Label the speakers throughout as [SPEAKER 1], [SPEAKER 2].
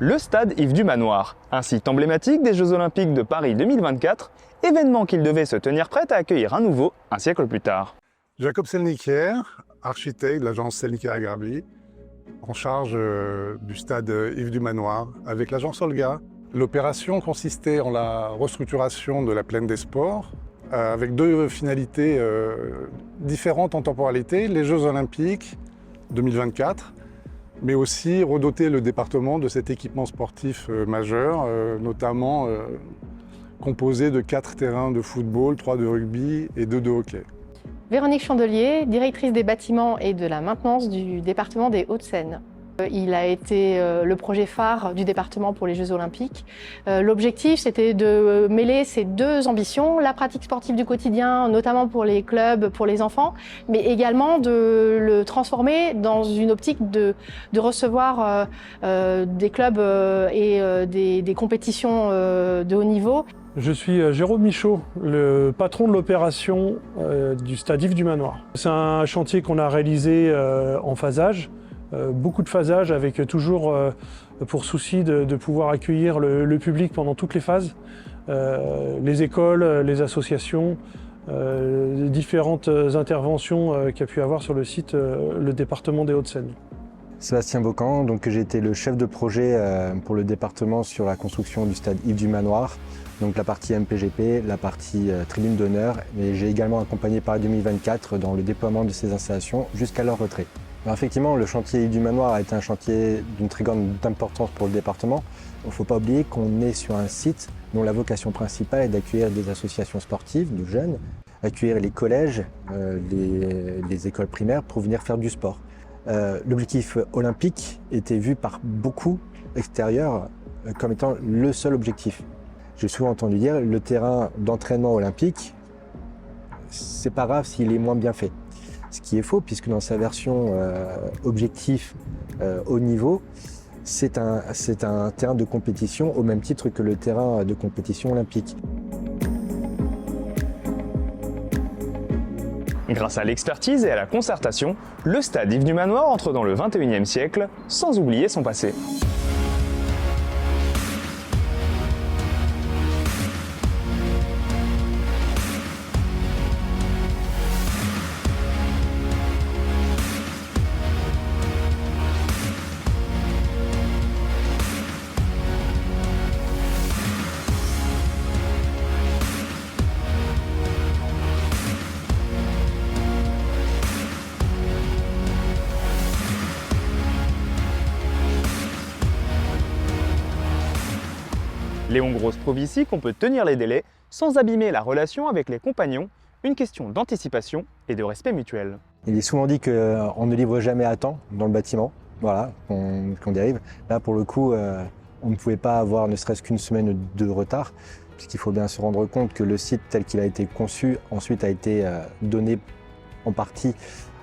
[SPEAKER 1] le stade Yves du Manoir, un site emblématique des Jeux Olympiques de Paris 2024, événement qu'il devait se tenir prêt à accueillir à nouveau un siècle plus tard.
[SPEAKER 2] Jacob Selniker, architecte de l'agence Selniker Grabli, en charge du stade Yves du Manoir avec l'agence Olga. L'opération consistait en la restructuration de la plaine des sports avec deux finalités différentes en temporalité, les Jeux Olympiques 2024, mais aussi redoter le département de cet équipement sportif majeur, notamment composé de 4 terrains de football, 3 de rugby et 2 de hockey.
[SPEAKER 3] Véronique Chandelier, directrice des bâtiments et de la maintenance du département des Hauts-de-Seine. Il a été le projet phare du département pour les Jeux Olympiques. L'objectif, c'était de mêler ces deux ambitions, la pratique sportive du quotidien, notamment pour les clubs, pour les enfants, mais également de le transformer dans une optique de recevoir des clubs et des compétitions de haut niveau.
[SPEAKER 4] Je suis Jérôme Michaud, le patron de l'opération du stade Yves du Manoir. C'est un chantier qu'on a réalisé en phasage. Beaucoup de phasage avec toujours pour souci de pouvoir accueillir le public pendant toutes les phases, les écoles, les associations, les différentes interventions qu'a pu avoir sur le site le département des Hauts-de-Seine.
[SPEAKER 5] Sébastien Bocan, donc j'ai été le chef de projet pour le département sur la construction du stade Yves du Manoir, donc la partie MPGP, la partie tribune d'honneur, mais j'ai également accompagné Paris 2024 dans le déploiement de ces installations jusqu'à leur retrait. Alors effectivement, le chantier Yves du Manoir a été un chantier d'une très grande importance pour le département. Il ne faut pas oublier qu'on est sur un site dont la vocation principale est d'accueillir des associations sportives de jeunes, accueillir les collèges, les écoles primaires pour venir faire du sport. L'objectif olympique était vu par beaucoup extérieurs comme étant le seul objectif. J'ai souvent entendu dire le terrain d'entraînement olympique, c'est pas grave s'il est moins bien fait. Ce qui est faux, puisque dans sa version objectif haut niveau, c'est un terrain de compétition au même titre que le terrain de compétition olympique.
[SPEAKER 1] Grâce à l'expertise et à la concertation, le stade Yves du Manoir entre dans le 21e siècle, sans oublier son passé. Léon Grosse prouve ici qu'on peut tenir les délais sans abîmer la relation avec les compagnons, une question d'anticipation et de respect mutuel.
[SPEAKER 5] Il est souvent dit qu'on ne livre jamais à temps dans le bâtiment, voilà, qu'on dérive. Là, pour le coup, on ne pouvait pas avoir ne serait-ce qu'une semaine de retard, puisqu'il faut bien se rendre compte que le site tel qu'il a été conçu, ensuite a été donné en partie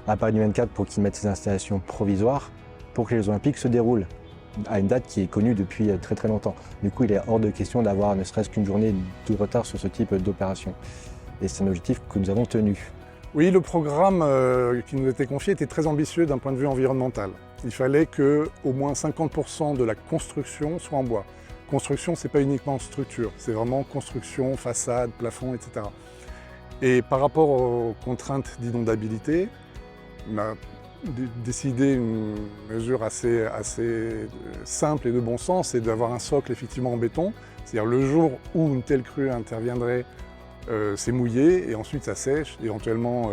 [SPEAKER 5] à Paris 2024 pour qu'il mette ses installations provisoires pour que les Jeux Olympiques se déroulent à une date qui est connue depuis très très longtemps. Du coup, il est hors de question d'avoir ne serait-ce qu'une journée de retard sur ce type d'opération. Et c'est un objectif que nous avons tenu.
[SPEAKER 2] Oui, le programme qui nous était confié était très ambitieux d'un point de vue environnemental. Il fallait que au moins 50% de la construction soit en bois. Construction, c'est pas uniquement structure, c'est vraiment construction, façade, plafond, etc. Et par rapport aux contraintes d'inondabilité, on a décidé une mesure assez simple et de bon sens, c'est d'avoir un socle effectivement en béton. C'est-à-dire le jour où une telle crue interviendrait, c'est mouillé et ensuite ça sèche. Éventuellement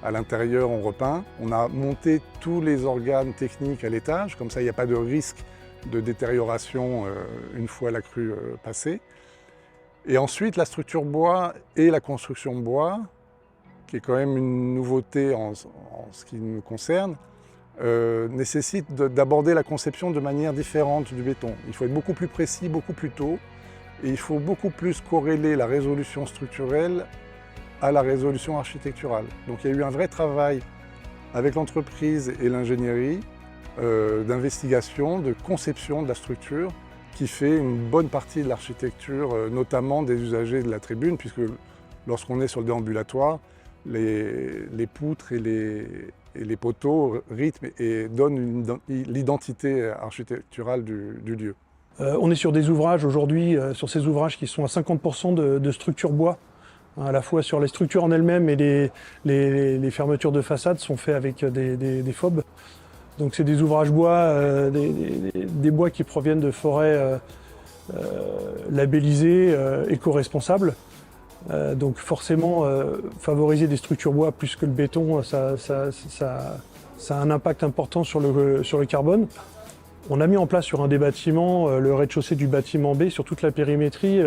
[SPEAKER 2] à l'intérieur on repeint. On a monté tous les organes techniques à l'étage, comme ça il n'y a pas de risque de détérioration une fois la crue passée. Et ensuite la structure bois et la construction bois, qui est quand même une nouveauté en ce qui nous concerne, nécessite d'aborder la conception de manière différente du béton. Il faut être beaucoup plus précis, beaucoup plus tôt, et il faut beaucoup plus corréler la résolution structurelle à la résolution architecturale. Donc il y a eu un vrai travail avec l'entreprise et l'ingénierie d'investigation, de conception de la structure, qui fait une bonne partie de l'architecture, notamment des usagers de la tribune, puisque lorsqu'on est sur le déambulatoire, les poutres et les poteaux rythment et donnent l'identité architecturale du lieu.
[SPEAKER 4] On est sur des ouvrages aujourd'hui, sur ces ouvrages qui sont à 50% de structure bois, hein, à la fois sur les structures en elles-mêmes et les fermetures de façade sont faits avec des FOB. Donc c'est des ouvrages bois, des bois qui proviennent de forêts labellisées, éco-responsables. Donc forcément, favoriser des structures bois plus que le béton, ça a un impact important sur le carbone. On a mis en place sur un des bâtiments, le rez-de-chaussée du bâtiment B, sur toute la périmétrie,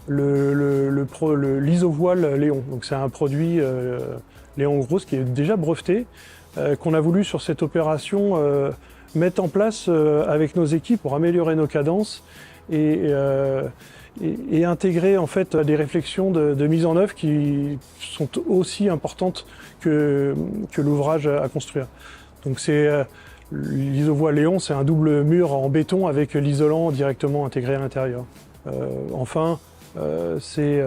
[SPEAKER 4] l'isovoile Léon. Donc c'est un produit Léon Gross qui est déjà breveté, qu'on a voulu sur cette opération mettre en place avec nos équipes pour améliorer nos cadences et intégrer en fait des réflexions de mise en œuvre qui sont aussi importantes que l'ouvrage à construire. Donc c'est l'isovoile Léon, c'est un double mur en béton avec l'isolant directement intégré à l'intérieur. Enfin, c'est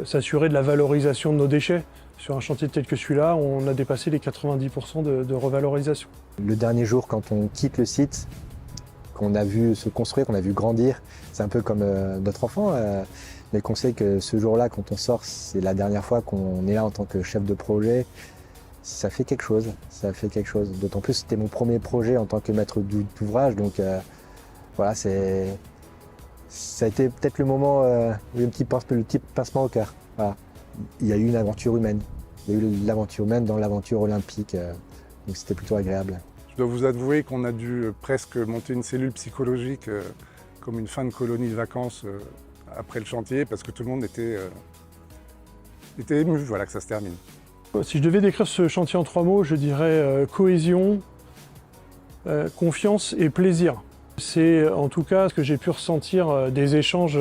[SPEAKER 4] s'assurer de la valorisation de nos déchets. Sur un chantier tel que celui-là, on a dépassé les 90% de revalorisation.
[SPEAKER 5] Le dernier jour, quand on quitte le site, qu'on a vu se construire, qu'on a vu grandir, c'est un peu comme notre enfant, mais qu'on sait que ce jour-là, quand on sort, c'est la dernière fois qu'on est là en tant que chef de projet. Ça fait quelque chose, ça fait quelque chose. D'autant plus c'était mon premier projet en tant que maître d'ouvrage, donc voilà, ça a été peut-être le moment, le petit pincement au cœur. Voilà. Il y a eu une aventure humaine, il y a eu l'aventure humaine dans l'aventure olympique, donc c'était plutôt agréable.
[SPEAKER 2] Je dois vous avouer qu'on a dû presque monter une cellule psychologique comme une fin de colonie de vacances après le chantier, parce que tout le monde était ému, voilà, que ça se termine.
[SPEAKER 4] Si je devais décrire ce chantier en 3 mots, je dirais cohésion, confiance et plaisir. C'est en tout cas ce que j'ai pu ressentir des échanges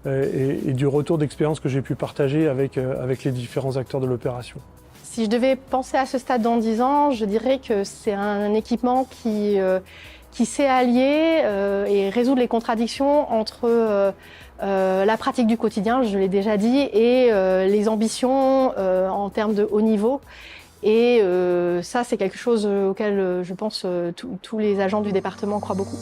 [SPEAKER 4] et du retour d'expérience que j'ai pu partager avec les différents acteurs de l'opération.
[SPEAKER 3] Si je devais penser à ce stade dans 10 ans, je dirais que c'est un équipement qui sait allier et résoudre les contradictions entre la pratique du quotidien, je l'ai déjà dit, et les ambitions en termes de haut niveau. Et ça, c'est quelque chose auquel je pense tous les agents du département croient beaucoup.